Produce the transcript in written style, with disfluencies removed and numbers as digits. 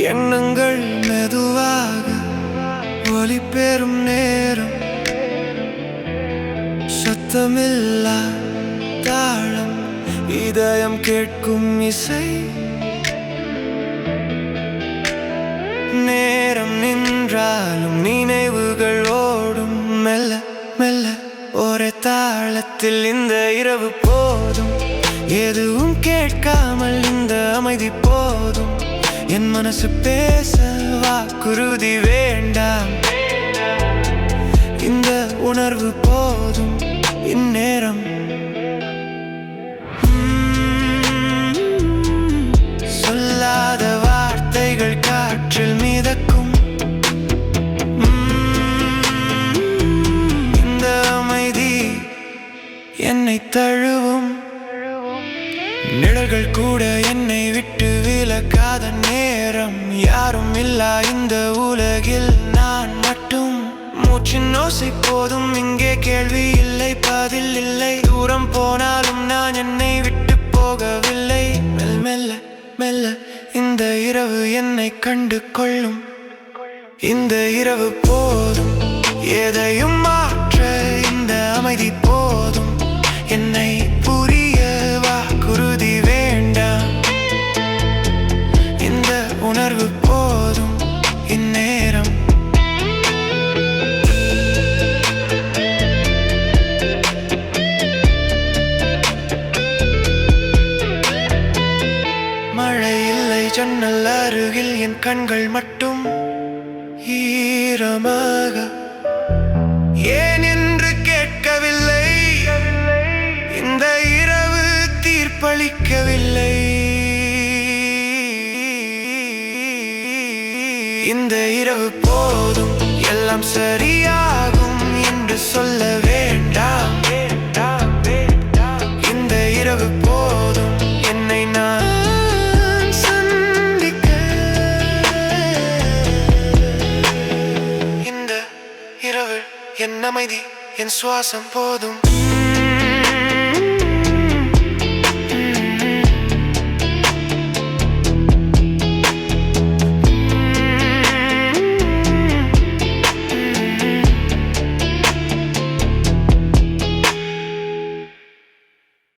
எண்ணங்கள் மெதுவாக ஒலி பெறும் நேரம், சத்தமில்லா தாளம், இதயம் கேட்கும் இசை. நேரம் நின்றாலும் நினைவுகள் ஓடும் மெல்ல மெல்ல ஒரே தாளத்தில். இந்த இரவு போதும், எதுவும் கேட்காமல் இந்த அமைதி போதும். என் மனசு பேச வாக்குறுதி வேண்டாம், இந்த உணர்வு போதும் இந்நேரம். சொல்லாத வார்த்தைகள் காற்றில் மிதக்கும், இந்த அமைதி என்னை தழுவும். நிழல்கள் கூட என்னை விட்டு விலகாத நேரம், யாரும் இல்லா இந்த உலகில் நான் மட்டும். மூச்சின் ஓசை போதும், இங்கே கேள்வி இல்லை, பதில் இல்லை. தூரம் போனாலும் நான் என்னை விட்டு போகவில்லை. மெல்ல மெல்ல மெல்ல இந்த இரவு என்னை கண்டு கொள்ளும். இந்த இரவு போதும், எதையும் மாற்ற இந்த அமைதி போதும். என்னை புரிய வாக்குறுதி வேண்டாம், இந்த உணர்வு போதும் இந்நேரம். மழை இல்லை ஜன்னல் அருகில், என் கண்கள் மட்டும் ஈரமாக. ஏன் என்று கேட்கவில்லை, இந்த இரவு தீர்ப்பளிக்கவில்லை. இந்த இரவு போதும், எல்லாம் சரியாகும் என்று சொல்ல வேண்டாம். இந்த இரவு போதும், என்னை நான் சந்திக்க. இந்த இரவு என் அமைதி, என் சுவாசம் போதும்.